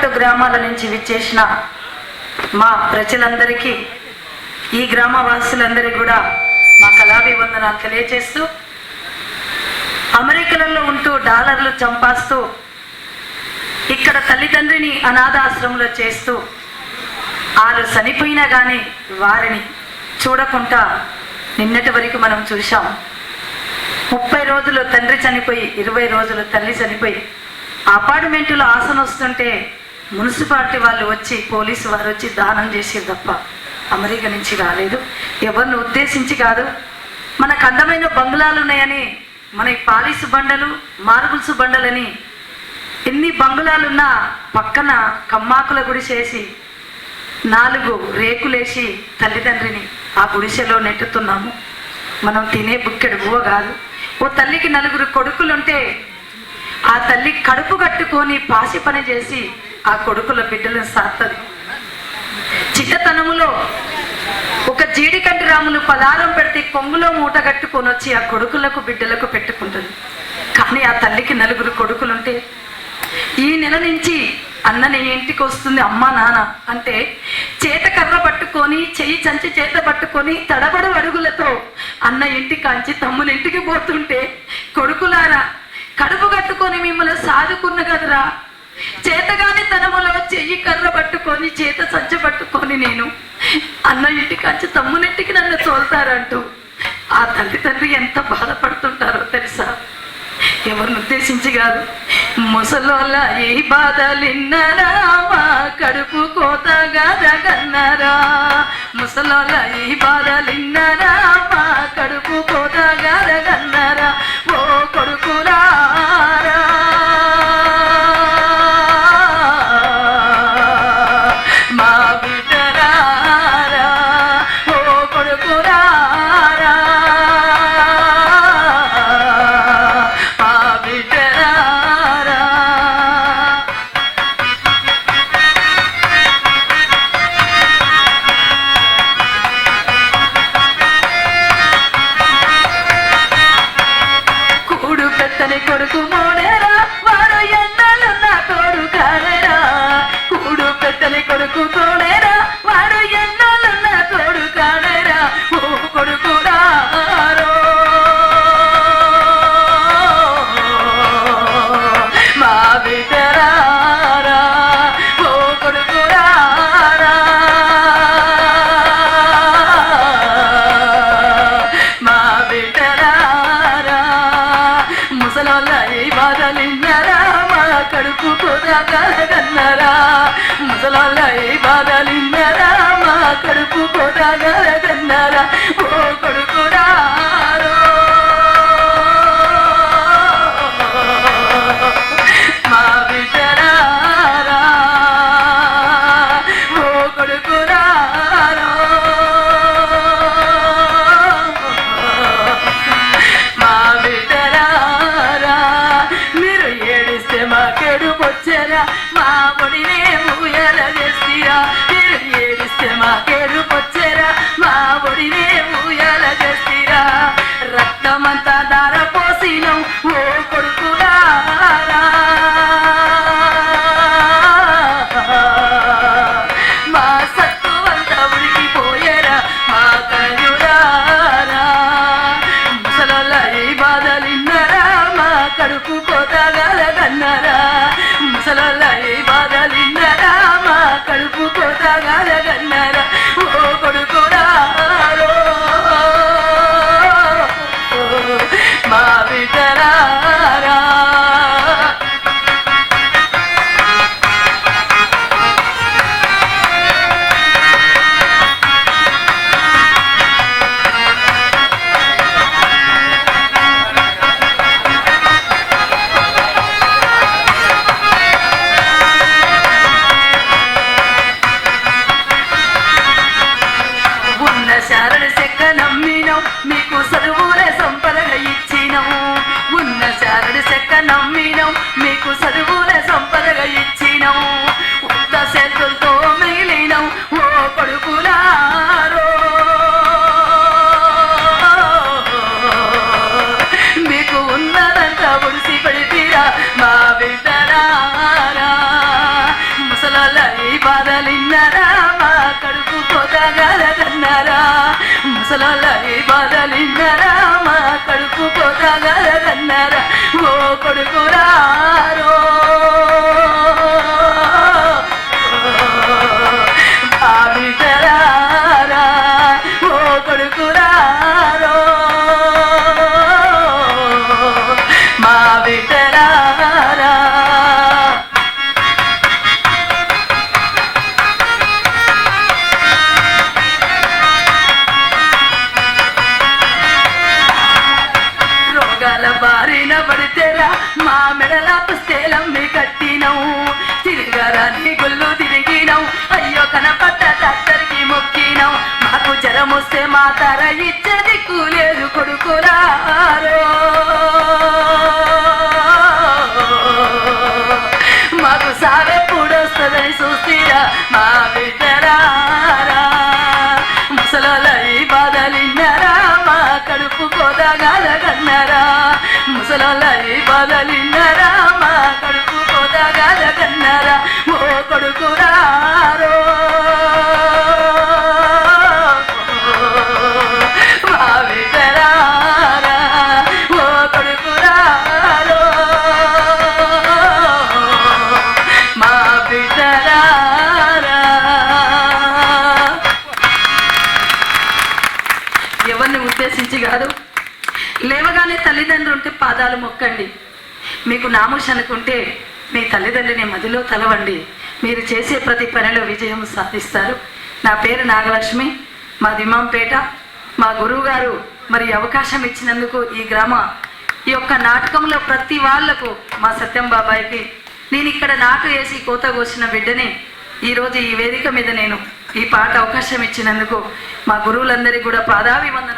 చుట్టుపట్టు గ్రామాల నుంచి విచ్చేసిన మా ప్రజలందరికీ, ఈ గ్రామవాసులందరికీ కూడా మా కళాభివందనాలు తెలియజేస్తూ, అమెరికాలలో ఉంటూ డాలర్లు చంపాస్తూ ఇక్కడ తల్లిదండ్రిని అనాథాశ్రమంలో చేస్తూ వాళ్ళు చనిపోయినా కానీ వారిని చూడకుండా నిన్నటి వరకు మనం చూసాం. 30 రోజులు తండ్రి చనిపోయి 20 రోజులు తల్లి చనిపోయి అపార్ట్మెంటులో ఆసన వస్తుంటే మున్సిపాలిటీ వాళ్ళు వచ్చి, పోలీసు వారు వచ్చి దానం చేసేది తప్ప అమెరికా నుంచి రాలేదు. ఎవరిని ఉద్దేశించి కాదు. మనకు అందమైన బంగ్లాలు ఉన్నాయని, మన పాలిసు బండలు, మార్బుల్స్ బండలని ఎన్ని బంగ్లాలున్నా పక్కన కమ్మాకుల గుడిసేసి 4 రేకులేసి తల్లిదండ్రిని ఆ గుడిసెలో నెట్టుతున్నాము. మనం తినే బుక్కెడు బువ్వ కాదు. ఓ తల్లికి 4 కొడుకులుంటే ఆ తల్లి కడుపు కట్టుకొని పాసి పని చేసి ఆ కొడుకుల బిడ్డలను సాత్తది. చిట్టతనములో ఒక జీడికంటి రాములు పలారం పెడితే కొంగులో మూట కట్టుకొని వచ్చి ఆ కొడుకులకు బిడ్డలకు పెట్టుకుంటుంది. కానీ ఆ తల్లికి 4 కొడుకులుంటే ఈ నెల నుంచి అన్న నీ ఇంటికి వస్తుంది అమ్మా నాన్న అంటే చేత కర్ర పట్టుకొని, చెయ్యి చంచి చేత పట్టుకొని తడబడు అడుగులతో అన్న ఇంటి కాంచి తమ్ముని ఇంటికి పోతుంటే, కొడుకులారా కడుపు కట్టుకొని మిమ్మల్ని సాదుకున్న కదరా, చేతగాని తనములో చెయ్యి కర్ర పట్టుకొని చేత సంచ పట్టుకొని నేను అన్న ఇంటి కాంచి తమ్మునింటికి నన్ను తోలుతారంటూ ఆ తల్లిదండ్రి ఎంత బాధపడుతుంటారో తెలుసా? ఎవరిని ఉద్దేశించి కాదు. ముసలోళ్ళ ఈ బాధలిన్నరా, మా కడుపు కోతగా కన్నారా, ముసలోళ్ళ ఈ బాధలిన్నరా, మా కడుపు కోతగా కన్నారా, ఓ కొడుకులారా మా బిడ్డలారా, ఓ కొడుకులారా మా బిడ్డలారా. కూడు పెత్తని కొడుకు మోడేరా, వాడు ఎన్నాళ్ళున్న తోడు కాడేరా, కూడు పెత్తని కొడుకు తోడేరా, వాడు ఎన్నాళ్ళున్న తోడు కాడేరా, ఓ కొడుకురారో మా బిడ్డలారా, ఓ కొడుకురారా మా బిడ్డలారా. ముసలోళ్ళ ఈ బాధలిన్నరా, మా కడుపు కోతగలగన్నరా, ముసలోళ్ళ ఈ బాధలిన్నరా, మా కడుపు కోతగలగన్నరా, ఓ కొడుకురారో మా బిడ్డలారా, ఓ కొడుకురారో మా బిడ్డలారా. మీరు ఏడిస్తే మాకేడు వచ్చారా, మా ఒడినే ఊయల చేసిరా, మీరు ఏడిస్తే మాకేడు వచ్చారా, మా ఒడినే ఊయల చేసిరా, రక్తమంతా దార పోసినం ఓ కొడుకులారా, మా సత్తువంతా ఉడికిపోయేరా, మా కన్యులారా. ముసలోళ్ళ ఈ బాధలిన్నరా, మా కడుపు కోతగలగన్నరా, ముసలోళ్ళ ఈ బాధలిన్నరా, మా కడుపు కోతగలగన్నరా, ఓ కొడుకురారో మా బిడ్డలారా. ఉన్న శారడి చెక్క నమ్మినం, మీకు చదువులే సంపదగా ఇచ్చినం, ఉన్న శారడి చెక్క నమ్మినం, మీకు చదువులే సంపదగా ఇచ్చినం, ఉత్త చేతులతో మిగిలినం ఓ కొడుకులారో, మీకు ఉన్నదంతా ఉడిసి పడితీరా మా బిడ్డలారా. ముసలోళ్ళ ఈ బాధలిన్నరా మా కడుపు కోతగలగన్నరా ఓ కొడుకురారో భావితరారా ఓ కొడుకురారో మా విటరారా బారిన పడితేరా మా మెడల పుస్తేలమ్మి కట్టినవు తిరగరాని గుళ్ళు తిరిగినవు అయ్యో కనపడ్డ డాక్టర్కి మొక్కినవు మాకు జ్వరం వస్తే మా తర ఇచ్చే దిక్కు లేదు కొడుకురారో మాకు సావెప్పుడు వస్తుందని చూస్తీరా మా బిడ్డరారా ముసలోళ్ళ ఈ బాధలిన్నరా మా కడుపు కోదగలగన్నరా ముసలోళ్ళ ఈ బాధలిన్నరా మా కడుపు కోదగలగన్నరా ఓ కొడుకురారో మా బిడ్డరారా ఓ కొడుకురారో మా బిడ్డరారా ఎవరిని ఉద్దేశించి కాదు, లేవగానే తల్లిదండ్రులు ఉంటే పాదాలు మొక్కండి. మీకు నామూష్ అనుకుంటే మీ తల్లిదండ్రిని మదిలో తలవండి. మీరు చేసే ప్రతి పనిలో విజయం సాధిస్తారు. నా పేరు నాగలక్ష్మి, మా దిమ్మంపేట. మా గురువు గారు మరి అవకాశం ఇచ్చినందుకు ఈ యొక్క నాటకంలో ప్రతి వాళ్లకు మా సత్యం బాబాయికి నేను ఇక్కడ నాటు వేసి కోత కోసిన బిడ్డని ఈరోజు ఈ వేదిక మీద నేను ఈ పాట అవకాశం ఇచ్చినందుకు మా గురువులందరికీ కూడా పాదాభివందనం.